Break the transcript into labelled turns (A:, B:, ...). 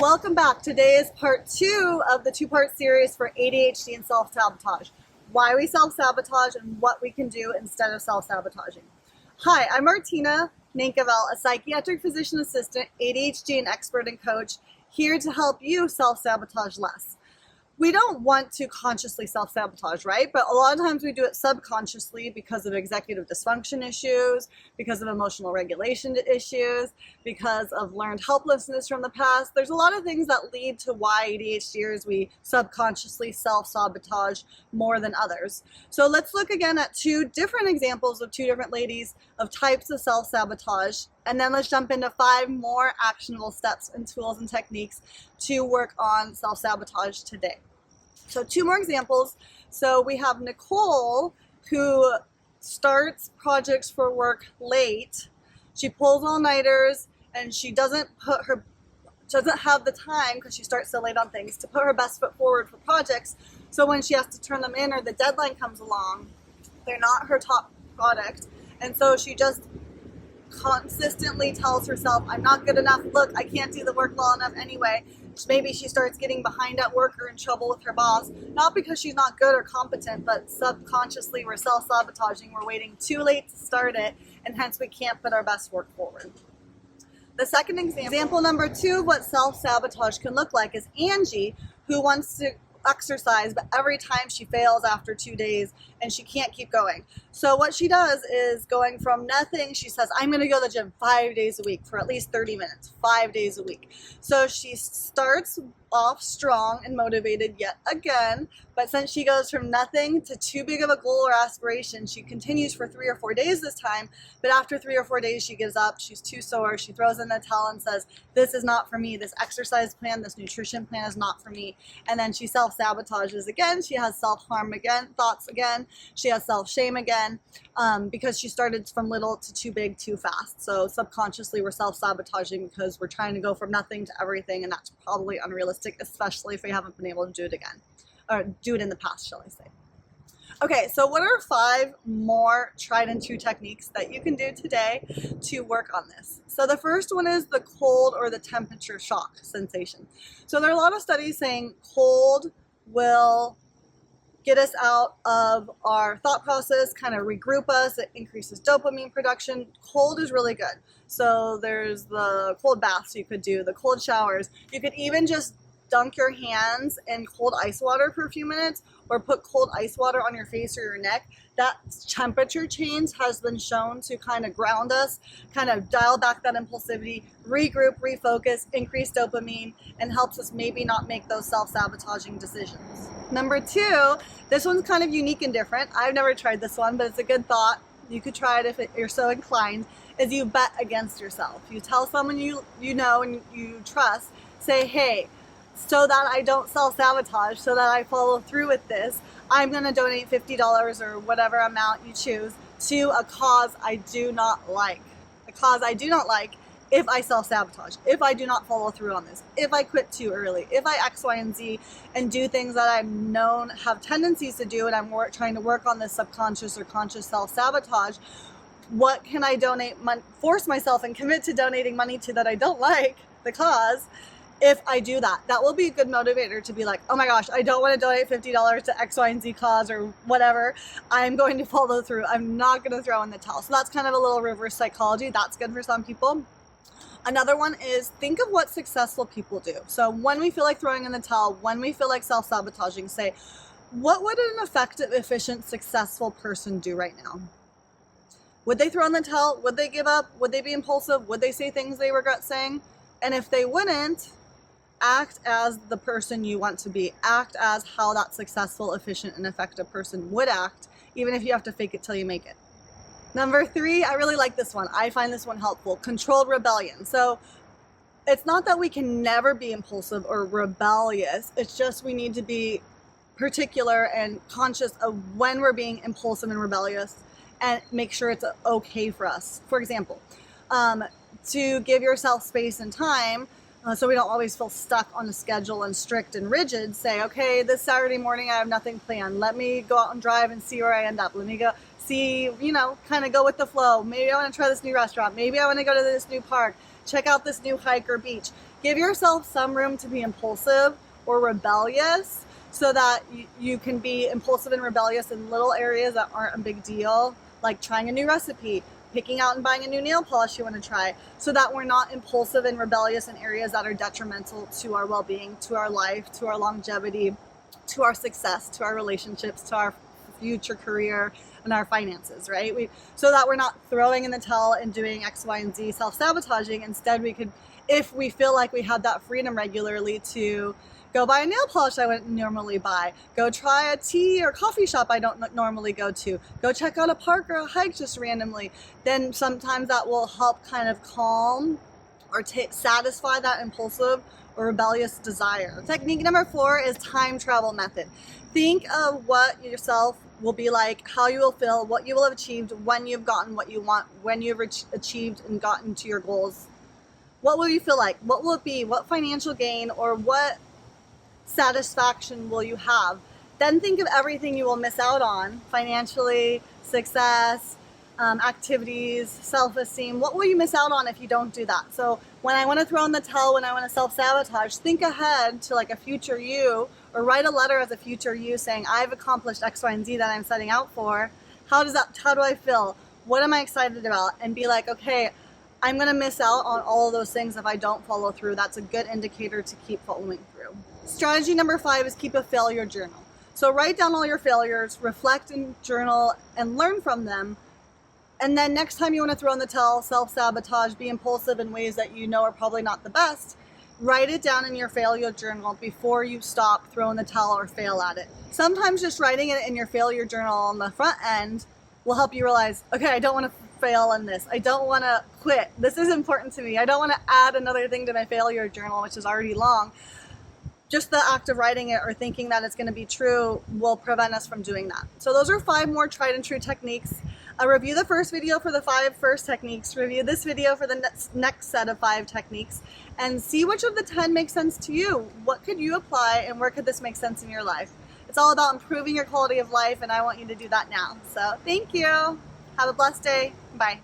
A: welcome back. Today is part 2 of the 2-part series for ADHD and self-sabotage. Why we self-sabotage and what we can do instead of self-sabotaging. Hi, I'm Martina, a psychiatric physician assistant, ADHD and expert and coach, here to help you self-sabotage less. We don't want to consciously self-sabotage, right? But a lot of times we do it subconsciously because of executive dysfunction issues, because of emotional regulation issues, because of learned helplessness from the past. There's a lot of things that lead to why ADHDers we subconsciously self-sabotage more than others. So let's look again at 2 different examples of 2 different ladies of types of self-sabotage. And then let's jump into 5 more actionable steps and tools and techniques to work on self-sabotage today. So 2 more examples. So we have Nicole, who starts projects for work late. She pulls all-nighters and she doesn't have the time, because she starts so late on things, to put her best foot forward for projects. So when she has to turn them in or the deadline comes along, they're not her top product. And so she just consistently tells herself, I'm not good enough, look, I can't do the work well enough anyway. Maybe she starts getting behind at work or in trouble with her boss, not because she's not good or competent, but subconsciously we're self-sabotaging, we're waiting too late to start it, and hence we can't put our best work forward. The second example number 2 of what self-sabotage can look like is Angie, who wants to exercise, but every time she fails after 2 days and she can't keep going. So what she does is, going from nothing, she says, I'm going to go to the gym 5 days a week for at least 30 minutes, 5 days a week. So she starts off strong and motivated yet again, but since she goes from nothing to too big of a goal or aspiration, she continues for 3 or 4 days this time, but after 3 or 4 days she gives up, she's too sore, she throws in the towel and says, this is not for me, this exercise plan, this nutrition plan is not for me, and then she self-sabotages again, she has self-harm again, thoughts again, she has self-shame again, because she started from little to too big too fast. So subconsciously we're self-sabotaging because we're trying to go from nothing to everything, and that's probably unrealistic, especially if we haven't been able to do it again, or do it in the past, shall I say. Okay, so what are 5 more tried and true techniques that you can do today to work on this? So the first one is the cold or the temperature shock sensation. So there are a lot of studies saying cold will get us out of our thought process, kind of regroup us, it increases dopamine production. Cold is really good. So there's the cold baths you could do, the cold showers. You could even just dunk your hands in cold ice water for a few minutes, or put cold ice water on your face or your neck. That temperature change has been shown to kind of ground us, kind of dial back that impulsivity, regroup, refocus, increase dopamine, and helps us maybe not make those self-sabotaging decisions. Number 2, this one's kind of unique and different. I've never tried this one, but it's a good thought. You could try it if you're so inclined, is you bet against yourself. You tell someone you know and you trust, say, hey, so that I don't self-sabotage, so that I follow through with this, I'm going to donate $50 or whatever amount you choose to a cause I do not like. A cause I do not like if I self-sabotage, if I do not follow through on this, if I quit too early, if I X, Y, and Z and do things that I've known have tendencies to do, and I'm trying to work on this subconscious or conscious self-sabotage, what can I force myself and commit to donating money to that I don't like, the cause? If I do that, that will be a good motivator to be like, oh my gosh, I don't want to donate $50 to X, Y, and Z cause or whatever. I'm going to follow through. I'm not going to throw in the towel. So that's kind of a little reverse psychology. That's good for some people. Another one is, think of what successful people do. So when we feel like throwing in the towel, when we feel like self-sabotaging, say, what would an effective, efficient, successful person do right now? Would they throw in the towel? Would they give up? Would they be impulsive? Would they say things they regret saying? And if they wouldn't, act as the person you want to be. Act as how that successful, efficient, and effective person would act, even if you have to fake it till you make it. Number 3, I really like this one. I find this one helpful. Controlled rebellion. So it's not that we can never be impulsive or rebellious. It's just we need to be particular and conscious of when we're being impulsive and rebellious, and make sure it's okay for us. For example, to give yourself space and time, so we don't always feel stuck on a schedule and strict and rigid, say, okay, this Saturday morning I have nothing planned. Let me go out and drive and see where I end up. Let me go see, kind of go with the flow. Maybe I want to try this new restaurant. Maybe I want to go to this new park. Check out this new hike or beach. Give yourself some room to be impulsive or rebellious so that you can be impulsive and rebellious in little areas that aren't a big deal, like trying a new recipe, picking out and buying a new nail polish you want to try, so that we're not impulsive and rebellious in areas that are detrimental to our well-being, to our life, to our longevity, to our success, to our relationships, to our future career, and our finances, right? So that we're not throwing in the towel and doing X, Y, and Z self-sabotaging. Instead, we could, if we feel like we have that freedom regularly, to go buy a nail polish I wouldn't normally buy, go try a tea or coffee shop I don't normally go to, go check out a park or a hike just randomly, then sometimes that will help kind of calm or satisfy that impulsive or rebellious desire. Technique number 4 is time travel method. Think of what yourself will be like, how you will feel, what you will have achieved when you've gotten what you want, when you've achieved and gotten to your goals. What will you feel like? What will it be? What financial gain or what satisfaction will you have? Then think of everything you will miss out on financially, success, activities, self-esteem. What will you miss out on if you don't do that? So when I want to throw in the towel, when I want to self-sabotage, think ahead to like a future you, or write a letter as a future you saying, I've accomplished X, Y, and Z that I'm setting out for. How do I feel? What am I excited about? And be like, okay, I'm going to miss out on all of those things if I don't follow through. That's a good indicator to keep following through. Strategy number 5 is keep a failure journal. So write down all your failures, reflect and journal, and learn from them. And then next time you want to throw in the towel, self-sabotage, be impulsive in ways that you know are probably not the best, write it down in your failure journal before you stop, throw in the towel, or fail at it. Sometimes just writing it in your failure journal on the front end will help you realize, okay, I don't want to fail in this. I don't want to quit. This is important to me. I don't want to add another thing to my failure journal, which is already long. Just the act of writing it or thinking that it's going to be true will prevent us from doing that. So those are 5 more tried and true techniques. Review the first video for the 5 first techniques. Review this video for the next set of 5 techniques and see which of the 10 makes sense to you. What could you apply and where could this make sense in your life? It's all about improving your quality of life, and I want you to do that now. So thank you. Have a blessed day. Bye.